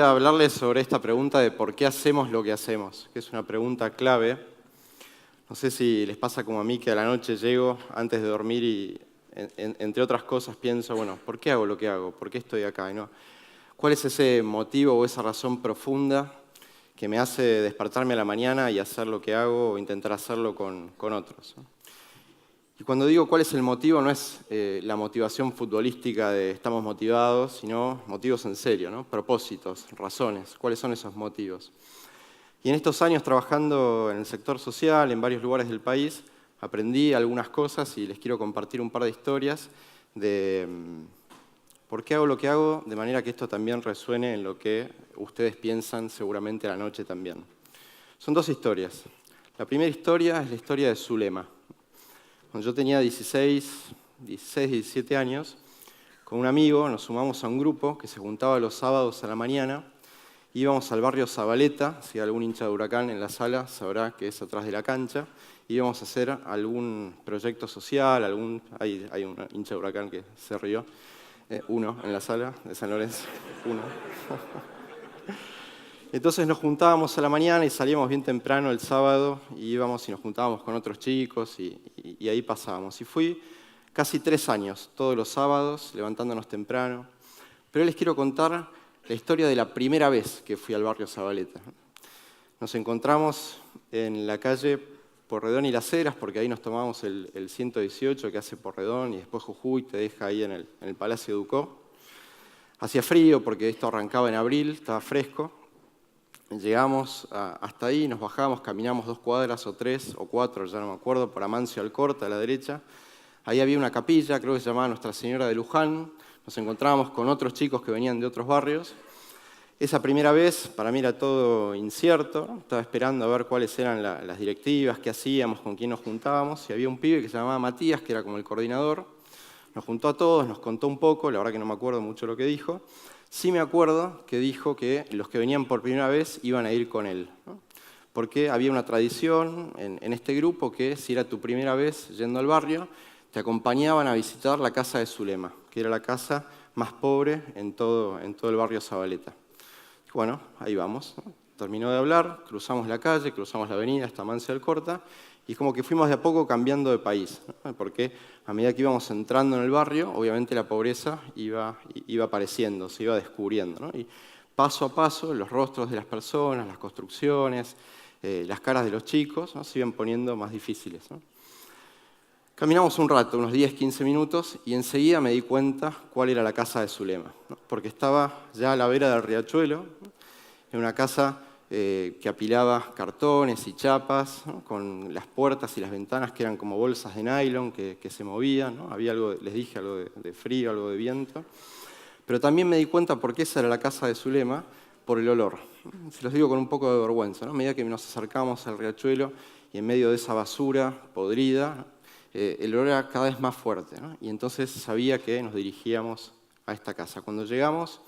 a hablarles sobre esta pregunta de por qué hacemos lo que hacemos, que es una pregunta clave. No sé si les pasa como a mí, que a la noche llego antes de dormir y, entre otras cosas, pienso, bueno, ¿por qué hago lo que hago? ¿Por qué estoy acá? ¿No? ¿Cuál es ese motivo o esa razón profunda que me hace despertarme a la mañana y hacer lo que hago o intentar hacerlo con otros? Y cuando digo cuál es el motivo, no es la motivación futbolística de estamos motivados, sino motivos en serio, ¿no? Propósitos, razones. ¿Cuáles son esos motivos? Y en estos años trabajando en el sector social, en varios lugares del país, aprendí algunas cosas y les quiero compartir un par de historias de por qué hago lo que hago, de manera que esto también resuene en lo que ustedes piensan seguramente a la noche también. Son dos historias. La primera historia es la historia de Zulema. Cuando yo tenía 16, 17 años, con un amigo nos sumamos a un grupo que se juntaba los sábados a la mañana. Íbamos al barrio Zabaleta, si algún hincha de Huracán en la sala sabrá que es atrás de la cancha. Íbamos a hacer algún proyecto social, hay un hincha de Huracán que se rió, uno en la sala de San Lorenzo, uno. Entonces nos juntábamos a la mañana y salíamos bien temprano el sábado y íbamos y nos juntábamos con otros chicos y ahí pasábamos. Y fui casi 3 años, todos los sábados, levantándonos temprano. Pero hoy les quiero contar la historia de la primera vez que fui al barrio Zabaleta. Nos encontramos en la calle Porredón y Las Heras, porque ahí nos tomamos el 118 que hace Porredón y después Jujuy te deja ahí en el Palacio Ducó. Hacía frío porque esto arrancaba en abril, estaba fresco. Llegamos hasta ahí, nos bajamos, caminamos 2 cuadras o 3 o 4, ya no me acuerdo, por Amancio Alcorta a la derecha. Ahí había una capilla, creo que se llamaba Nuestra Señora de Luján. Nos encontrábamos con otros chicos que venían de otros barrios. Esa primera vez para mí era todo incierto, ¿no? Estaba esperando a ver cuáles eran las directivas, qué hacíamos, con quién nos juntábamos. Y había un pibe que se llamaba Matías, que era como el coordinador. Nos juntó a todos, nos contó un poco, la verdad que no me acuerdo mucho lo que dijo. Sí me acuerdo que dijo que los que venían por primera vez iban a ir con él, ¿no? Porque había una tradición en este grupo que si era tu primera vez yendo al barrio, te acompañaban a visitar la casa de Zulema, que era la casa más pobre en todo el barrio Zabaleta. Bueno, ahí vamos, ¿no? Terminó de hablar, cruzamos la calle, cruzamos la avenida hasta Amancio Alcorta, y como que fuimos de a poco cambiando de país, ¿no? Porque a medida que íbamos entrando en el barrio, obviamente la pobreza iba apareciendo, se iba descubriendo, ¿no? Y paso a paso, los rostros de las personas, las construcciones, las caras de los chicos, ¿no? Se iban poniendo más difíciles, ¿no? Caminamos un rato, unos 10, 15 minutos, y enseguida me di cuenta cuál era la casa de Zulema, ¿no? Porque estaba ya a la vera del riachuelo, ¿no? En una casa que apilaba cartones y chapas, ¿no? Con las puertas y las ventanas que eran como bolsas de nylon que se movían, ¿no? Había algo, les dije, algo de frío, algo de viento. Pero también me di cuenta por qué esa era la casa de Zulema, por el olor. Se los digo con un poco de vergüenza, ¿no? A medida que nos acercamos al riachuelo y en medio de esa basura podrida, el olor era cada vez más fuerte, ¿no? Y entonces sabía que nos dirigíamos a esta casa. Cuando llegamos,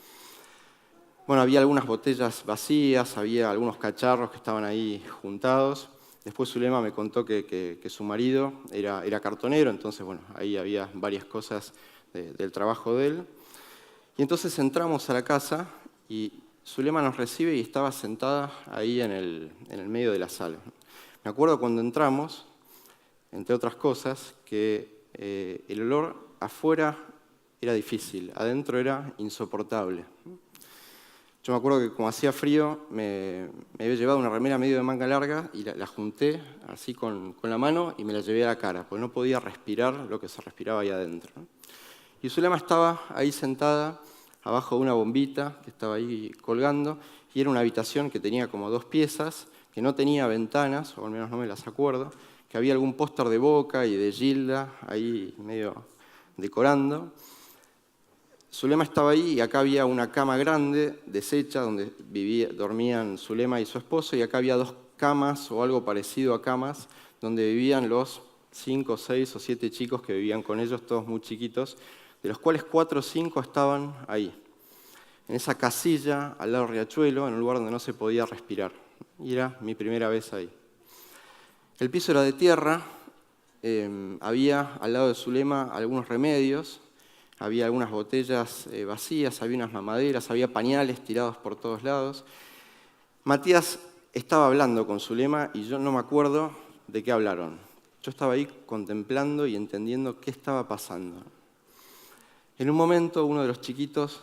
bueno, había algunas botellas vacías, había algunos cacharros que estaban ahí juntados. Después Zulema me contó que su marido era cartonero, entonces bueno, ahí había varias cosas del trabajo de él. Y entonces entramos a la casa y Zulema nos recibe y estaba sentada ahí en el medio de la sala. Me acuerdo cuando entramos, entre otras cosas, que el olor afuera era difícil, adentro era insoportable. Yo me acuerdo que como hacía frío, me había llevado una remera medio de manga larga y la junté así con la mano y me la llevé a la cara, porque no podía respirar lo que se respiraba ahí adentro, ¿no? Y Zulema estaba ahí sentada, abajo de una bombita que estaba ahí colgando, y era una habitación que tenía como 2 piezas, que no tenía ventanas, o al menos no me las acuerdo, que había algún póster de Boca y de Gilda ahí medio decorando. Zulema estaba ahí y acá había una cama grande, deshecha, donde dormían Zulema y su esposo, y acá había 2 camas o algo parecido a camas, donde vivían los 5, 6 o 7 chicos que vivían con ellos, todos muy chiquitos, de los cuales 4 o 5 estaban ahí, en esa casilla al lado del riachuelo, en un lugar donde no se podía respirar. Y era mi primera vez ahí. El piso era de tierra, había al lado de Zulema algunos remedios, había algunas botellas vacías, había unas mamaderas, había pañales tirados por todos lados. Matías estaba hablando con Zulema y yo no me acuerdo de qué hablaron. Yo estaba ahí contemplando y entendiendo qué estaba pasando. En un momento uno de los chiquitos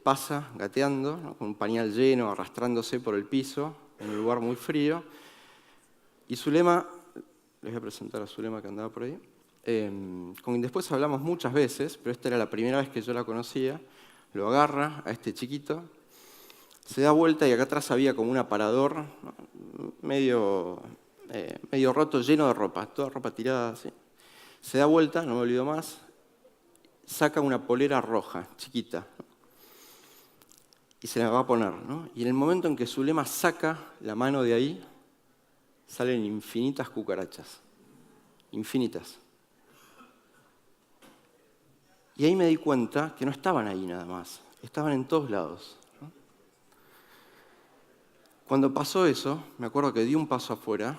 pasa gateando, ¿no?, con un pañal lleno, arrastrándose por el piso, en un lugar muy frío. Y Zulema, les voy a presentar a Zulema que andaba por ahí, con quien después hablamos muchas veces, pero esta era la primera vez que yo la conocía, lo agarra a este chiquito, se da vuelta y acá atrás había como un aparador, ¿no?, medio roto, lleno de ropa, toda ropa tirada así. Se da vuelta, no me olvido más, saca una polera roja, chiquita, ¿no?, y se la va a poner, ¿no? Y en el momento en que Zulema saca la mano de ahí, salen infinitas cucarachas, infinitas. Y ahí me di cuenta que no estaban ahí nada más, estaban en todos lados, ¿no? Cuando pasó eso, me acuerdo que di un paso afuera,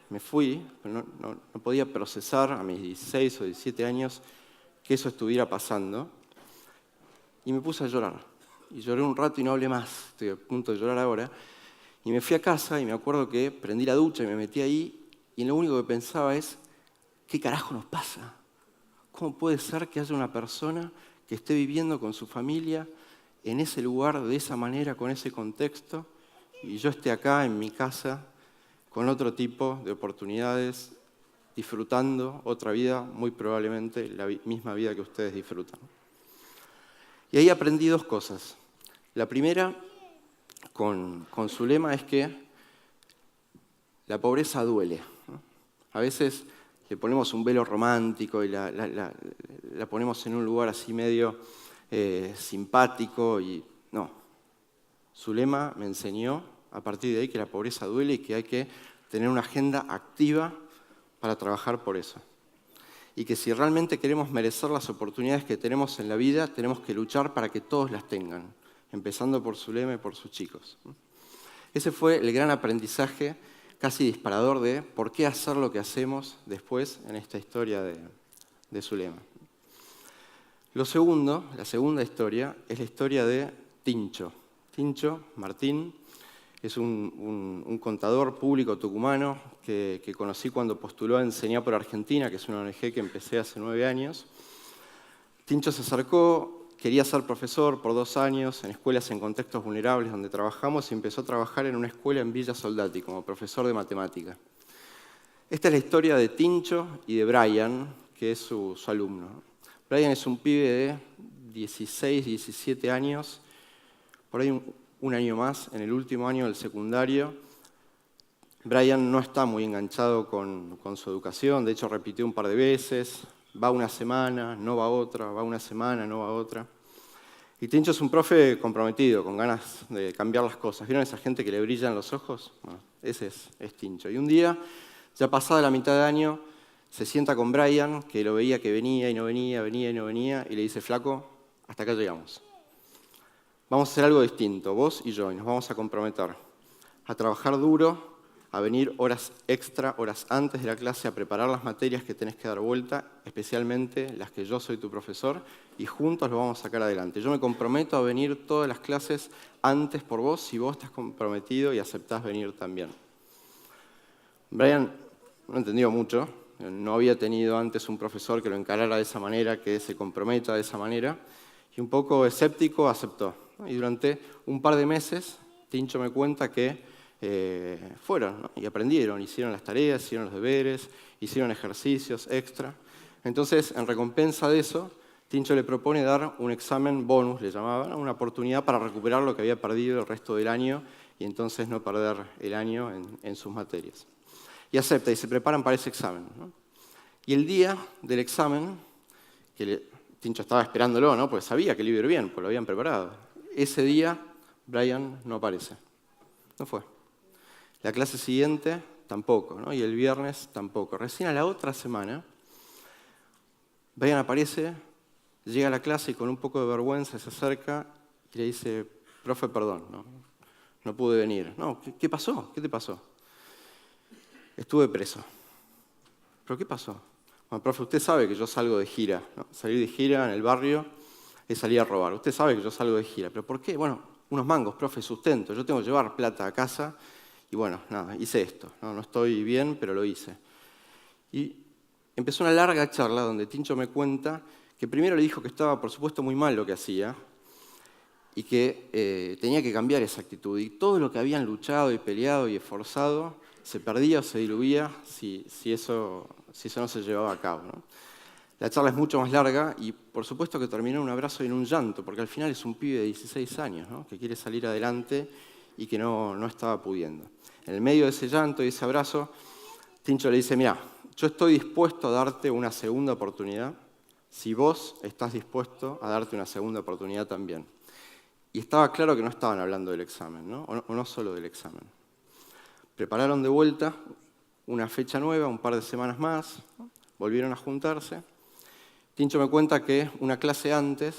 me fui, pero no podía procesar a mis 16 o 17 años que eso estuviera pasando, y me puse a llorar. Y lloré un rato y no hablé más, estoy a punto de llorar ahora. Y me fui a casa y me acuerdo que prendí la ducha y me metí ahí, y lo único que pensaba es, ¿qué carajo nos pasa? ¿Cómo puede ser que haya una persona que esté viviendo con su familia en ese lugar, de esa manera, con ese contexto, y yo esté acá en mi casa con otro tipo de oportunidades, disfrutando otra vida, muy probablemente la misma vida que ustedes disfrutan? Y ahí aprendí dos cosas. La primera, con Zulema, es que la pobreza duele, ¿no? A veces le ponemos un velo romántico y la ponemos en un lugar así medio simpático, y no. Zulema me enseñó a partir de ahí que la pobreza duele y que hay que tener una agenda activa para trabajar por eso. Y que si realmente queremos merecer las oportunidades que tenemos en la vida, tenemos que luchar para que todos las tengan, empezando por Zulema y por sus chicos. Ese fue el gran aprendizaje, casi disparador, de por qué hacer lo que hacemos después en esta historia de Zulema. Lo segundo, la segunda historia, es la historia de Tincho. Tincho Martín es un contador público tucumano que conocí cuando postuló a Enseñar por Argentina, que es una ONG que empecé hace 9 años. Tincho se acercó, quería ser profesor por 2 años en escuelas en contextos vulnerables donde trabajamos, y empezó a trabajar en una escuela en Villa Soldati como profesor de matemática. Esta es la historia de Tincho y de Brian, que es su alumno. Brian es un pibe de 16, 17 años, por ahí un año más, en el último año del secundario. Brian no está muy enganchado con su educación, de hecho repitió un par de veces, va una semana, no va otra, va una semana, no va otra. Y Tincho es un profe comprometido, con ganas de cambiar las cosas. ¿Vieron esa gente que le brillan los ojos? Bueno, ese es Tincho. Y un día, ya pasada la mitad de año, se sienta con Brian, que lo veía que venía y no venía, venía y no venía, y le dice: flaco, hasta acá llegamos. Vamos a hacer algo distinto, vos y yo, y nos vamos a comprometer a trabajar duro, a venir horas extra, horas antes de la clase, a preparar las materias que tenés que dar vuelta, especialmente las que yo soy tu profesor, y juntos lo vamos a sacar adelante. Yo me comprometo a venir todas las clases antes por vos, si vos estás comprometido y aceptás venir también. Brian no entendió mucho, no había tenido antes un profesor que lo encarara de esa manera, que se comprometa de esa manera, y un poco escéptico aceptó. Y durante un par de meses, Tincho me cuenta que fueron, ¿no?, y aprendieron, hicieron las tareas, hicieron los deberes, hicieron ejercicios extra. Entonces, en recompensa de eso, Tincho le propone dar un examen bonus, le llamaba, ¿no?, una oportunidad para recuperar lo que había perdido el resto del año y entonces no perder el año en sus materias. Y acepta, y se preparan para ese examen, ¿no? Y el día del examen, Tincho estaba esperándolo, ¿no?, porque sabía que le iba a ir bien, pues lo habían preparado. Ese día, Brian no aparece, no fue. La clase siguiente, tampoco, ¿no? Y el viernes, tampoco. Recién a la otra semana, Brian aparece, llega a la clase y con un poco de vergüenza se acerca y le dice: profe, perdón, no pude venir. No, ¿qué pasó? ¿Qué te pasó? Estuve preso. ¿Pero qué pasó? Bueno, profe, usted sabe que yo salgo de gira, ¿no? Salir de gira en el barrio es salir a robar. Usted sabe que yo salgo de gira, pero ¿por qué? Bueno, unos mangos, profe, sustento. Yo tengo que llevar plata a casa y bueno, nada, hice esto. No estoy bien, pero lo hice. Y empezó una larga charla donde Tincho me cuenta que primero le dijo que estaba, por supuesto, muy mal lo que hacía y que tenía que cambiar esa actitud. Y todo lo que habían luchado y peleado y esforzado se perdía o se diluía si eso no se llevaba a cabo, ¿no? La charla es mucho más larga y por supuesto que terminó en un abrazo y en un llanto, porque al final es un pibe de 16 años, ¿no? Que quiere salir adelante y que no estaba pudiendo. En el medio de ese llanto y ese abrazo, Tincho le dice, mirá, yo estoy dispuesto a darte una segunda oportunidad si vos estás dispuesto a darte una segunda oportunidad también. Y estaba claro que no estaban hablando del examen, ¿no? O no solo del examen. Prepararon de vuelta una fecha nueva, un par de semanas más, ¿no? Volvieron a juntarse. Tincho me cuenta que una clase antes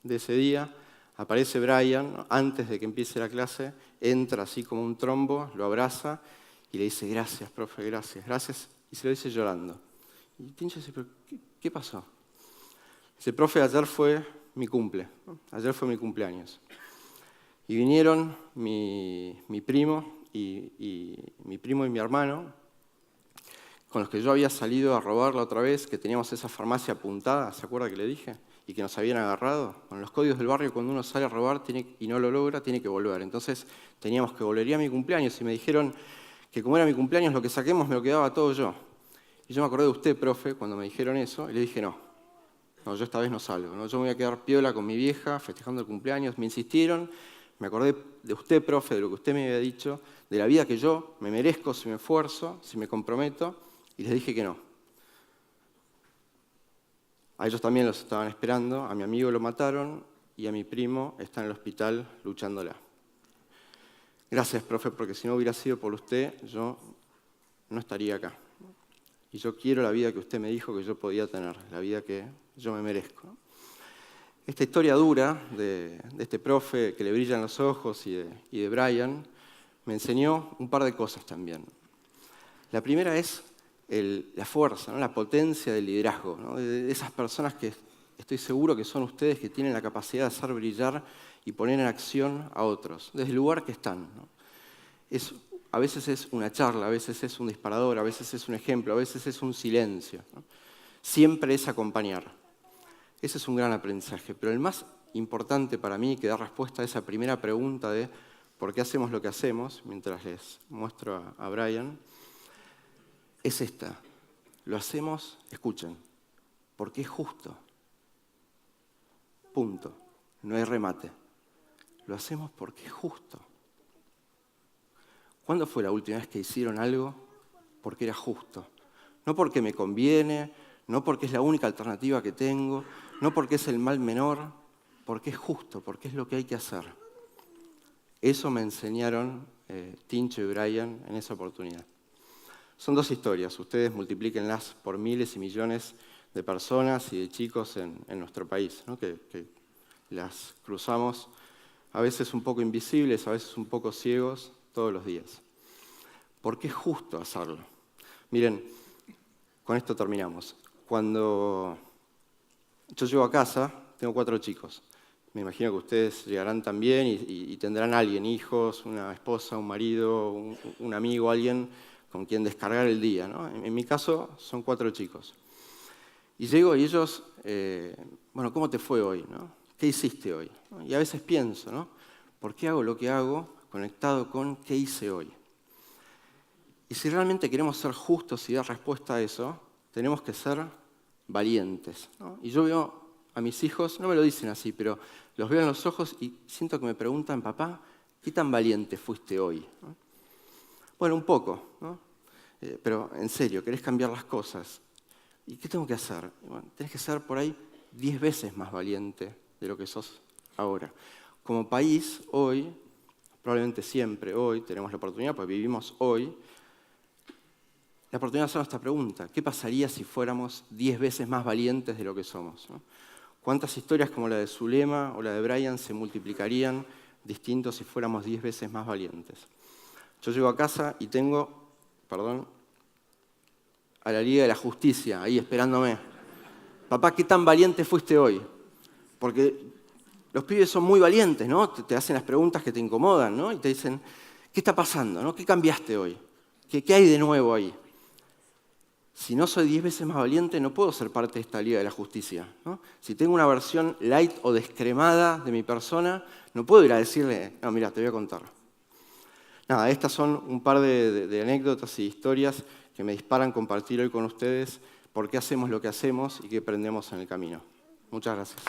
de ese día aparece Brian, ¿no? Antes de que empiece la clase, entra así como un trombo, lo abraza y le dice, gracias, profe, gracias, y se lo dice llorando. Y Tincho dice, ¿pero qué pasó? Dice, profe, ayer fue mi cumple, ¿no? Ayer fue mi cumpleaños. Y vinieron mi primo y mi hermano, con los que yo había salido a robar la otra vez, que teníamos esa farmacia apuntada, ¿se acuerda que le dije? Y que nos habían agarrado. Con los códigos del barrio, cuando uno sale a robar y no lo logra, tiene que volver. Entonces teníamos que volver a mi cumpleaños y me dijeron que como era mi cumpleaños, lo que saquemos me lo quedaba todo yo. Y yo me acordé de usted, profe, cuando me dijeron eso, y le dije, no, yo esta vez no salgo, ¿no? Yo me voy a quedar piola con mi vieja, festejando el cumpleaños. Me insistieron, me acordé de usted, profe, de lo que usted me había dicho, de la vida que yo me merezco si me esfuerzo, si me comprometo, y les dije que no. A ellos también los estaban esperando, a mi amigo lo mataron y a mi primo está en el hospital luchándola. Gracias, profe, porque si no hubiera sido por usted, yo no estaría acá. Y yo quiero la vida que usted me dijo que yo podía tener, la vida que yo me merezco. Esta historia dura de este profe que le brillan los ojos y de Brian me enseñó un par de cosas también. La primera es la fuerza, ¿no? La potencia del liderazgo, ¿no? De esas personas que estoy seguro que son ustedes que tienen la capacidad de hacer brillar y poner en acción a otros, desde el lugar que están, ¿no? A veces es una charla, a veces es un disparador, a veces es un ejemplo, a veces es un silencio, ¿no? Siempre es acompañar. Ese es un gran aprendizaje, pero el más importante para mí, que da respuesta a esa primera pregunta de por qué hacemos lo que hacemos, mientras les muestro a Brian, es esta. Lo hacemos, escuchen, porque es justo. Punto. No hay remate. Lo hacemos porque es justo. ¿Cuándo fue la última vez que hicieron algo porque era justo? No porque me conviene, no porque es la única alternativa que tengo, no porque es el mal menor, porque es justo, porque es lo que hay que hacer. Eso me enseñaron Tincho y Brian en esa oportunidad. Son dos historias, ustedes multiplíquenlas por miles y millones de personas y de chicos en nuestro país, ¿no? que las cruzamos a veces un poco invisibles, a veces un poco ciegos, todos los días. Porque es justo hacerlo. Miren, con esto terminamos. Cuando yo llego a casa, tengo 4 chicos. Me imagino que ustedes llegarán también y tendrán alguien, hijos, una esposa, un marido, un amigo, alguien con quien descargar el día, ¿no? En mi caso son 4 chicos. Y llego y ellos, bueno, ¿cómo te fue hoy, no? ¿Qué hiciste hoy? Y a veces pienso, ¿no? ¿Por qué hago lo que hago conectado con qué hice hoy? Y si realmente queremos ser justos y dar respuesta a eso, tenemos que ser valientes, ¿no? Y yo veo a mis hijos, no me lo dicen así, pero los veo en los ojos y siento que me preguntan, papá, ¿qué tan valiente fuiste hoy? ¿No? Bueno, un poco, ¿no? Pero en serio, ¿querés cambiar las cosas? ¿Y qué tengo que hacer? Bueno, tenés que ser por ahí 10 veces más valiente de lo que sos ahora. Como país, hoy, probablemente siempre hoy, tenemos la oportunidad, porque vivimos hoy, la oportunidad de hacernos esta pregunta. ¿Qué pasaría si fuéramos 10 veces más valientes de lo que somos, ¿no? ¿Cuántas historias como la de Zulema o la de Brian se multiplicarían distintos si fuéramos 10 veces más valientes? Yo llego a casa y tengo, a la Liga de la Justicia, ahí esperándome. Papá, ¿qué tan valiente fuiste hoy? Porque los pibes son muy valientes, ¿no? Te hacen las preguntas que te incomodan, ¿no? Y te dicen, ¿qué está pasando? ¿No? ¿Qué cambiaste hoy? ¿Qué hay de nuevo ahí? Si no soy 10 veces más valiente, no puedo ser parte de esta Liga de la Justicia, ¿no? Si tengo una versión light o descremada de mi persona, no puedo ir a decirle, no, mira, te voy a contar. Nada, estas son un par de anécdotas y historias que me disparan compartir hoy con ustedes por qué hacemos lo que hacemos y qué aprendemos en el camino. Muchas gracias.